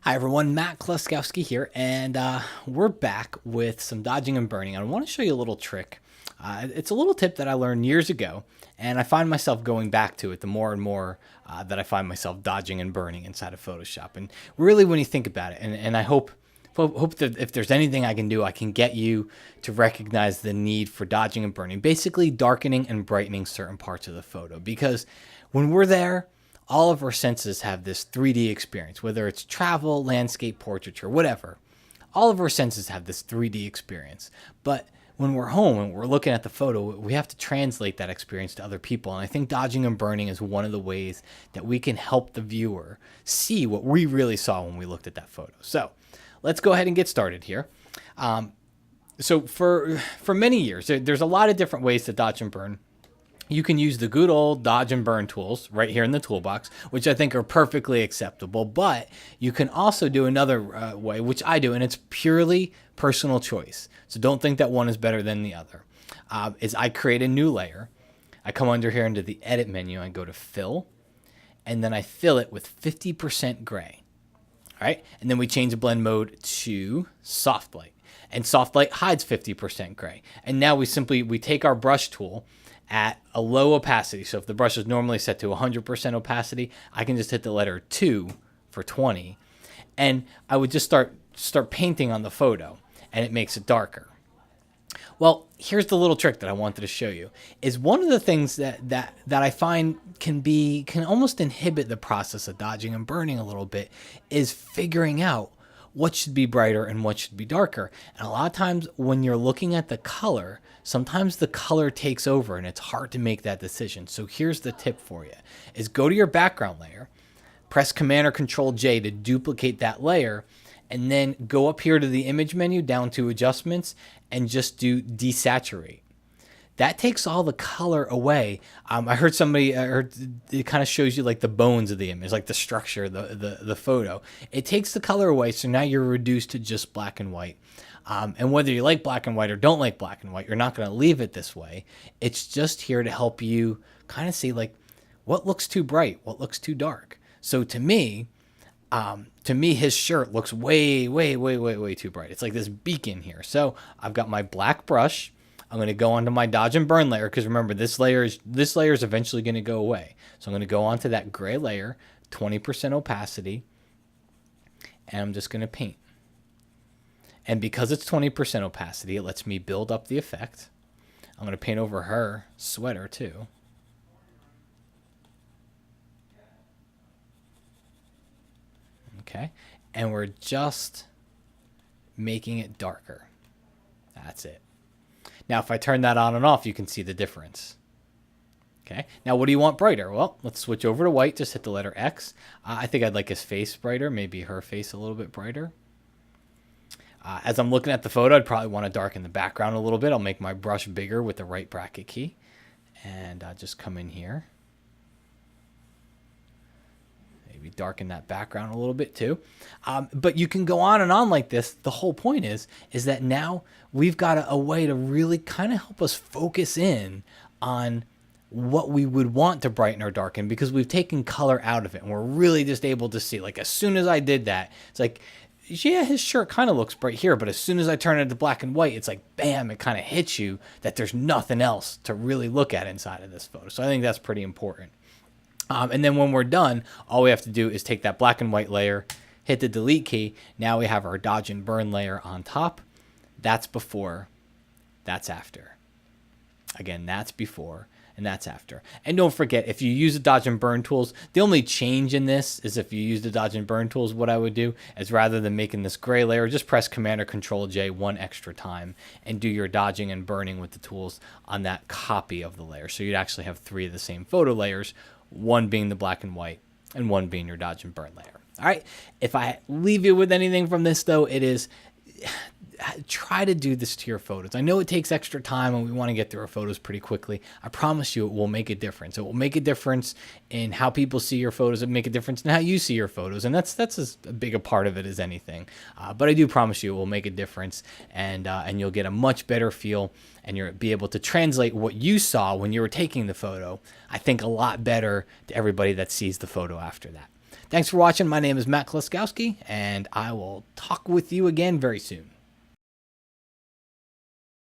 Hi everyone, Matt Kluskowski here, and we're back with some dodging and burning. I want to show you a little trick. It's a little tip that I learned years ago, and I find myself going back to it the more and more that I find myself dodging and burning inside of Photoshop. And really, when you think about it, and I hope that if there's anything I can do, I can get you to recognize the need for dodging and burning, basically darkening and brightening certain parts of the photo. Because when we're there, all of our senses have this 3D experience, whether it's travel, landscape, portraiture, whatever. All of our senses have this 3D experience. But when we're home and we're looking at the photo, we have to translate that experience to other people. And I think dodging and burning is one of the ways that we can help the viewer see what we really saw when we looked at that photo. So let's go ahead and get started here. So for many years, there's a lot of different ways to dodge and burn. You can use the good old dodge and burn tools right here in the toolbox, which I think are perfectly acceptable. But you can also do another way, which I do, and it's purely personal choice. So don't think that one is better than the other. Is I create a new layer. I come under here into the edit menu. I go to fill, and then I fill it with 50% gray. All right, and then we change the blend mode to soft light, and soft light hides 50% gray. And now we take our brush tool at a low opacity. So if the brush is normally set to 100% opacity, I can just hit the letter 2 for 20, and I would just start painting on the photo, and it makes it darker. Well, here's the little trick that I wanted to show you. Is one of the things that I find can almost inhibit the process of dodging and burning a little bit is figuring out what should be brighter and what should be darker. And a lot of times when you're looking at the color, sometimes the color takes over and it's hard to make that decision. So here's the tip for you, is go to your background layer, press Command or Control J to duplicate that layer, and then go up here to the image menu down to adjustments and just do Desaturate. That takes all the color away. I heard it kind of shows you like the bones of the image, like the structure, the photo. It takes the color away, so now you're reduced to just black and white. And whether you like black and white or don't like black and white, you're not going to leave it this way. It's just here to help you kind of see like what looks too bright, what looks too dark. So to me, his shirt looks way too bright. It's like this beacon here. So I've got my black brush. I'm going to go onto my dodge and burn layer, because remember, this layer is eventually going to go away. So I'm going to go onto that gray layer, 20% opacity, and I'm just going to paint. And because it's 20% opacity, it lets me build up the effect. I'm going to paint over her sweater too. Okay, and we're just making it darker. That's it. Now, if I turn that on and off, you can see the difference. Okay, now what do you want brighter? Well, let's switch over to white. Just hit the letter X. I think I'd like his face brighter, maybe her face a little bit brighter. As I'm looking at the photo, I'd probably want to darken the background a little bit. I'll make my brush bigger with the right bracket key, and just come in here. Maybe darken that background a little bit too. But you can go on and on like this. The whole point is that now we've got a way to really kind of help us focus in on what we would want to brighten or darken, because we've taken color out of it, and we're really just able to see, like, as soon as I did that, it's like, yeah, his shirt kind of looks bright here, but as soon as I turn it to black and white, it's like, bam, it kind of hits you that there's nothing else to really look at inside of this photo. So I think that's pretty important. And then when we're done, all we have to do is take that black and white layer, hit the delete key. Now we have our dodge and burn layer on top. That's before, that's after. Again, that's before and that's after. And don't forget, if you use the dodge and burn tools, the only change in this is if you use the dodge and burn tools, what I would do is, rather than making this gray layer, just press Command or Control J one extra time and do your dodging and burning with the tools on that copy of the layer. So you'd actually have 3 of the same photo layers, one being the black and white and one being your dodge and burn layer. All right. If I leave you with anything from this, though, it is try to do this to your photos. I know it takes extra time and we want to get through our photos pretty quickly. I promise you it will make a difference. It will make a difference in how people see your photos. It will make a difference in how you see your photos. And that's as big a part of it as anything. But I do promise you it will make a difference, and you'll get a much better feel, and you'll be able to translate what you saw when you were taking the photo, I think, a lot better to everybody that sees the photo after that. Thanks for watching. My name is Matt Kloskowski, and I will talk with you again very soon.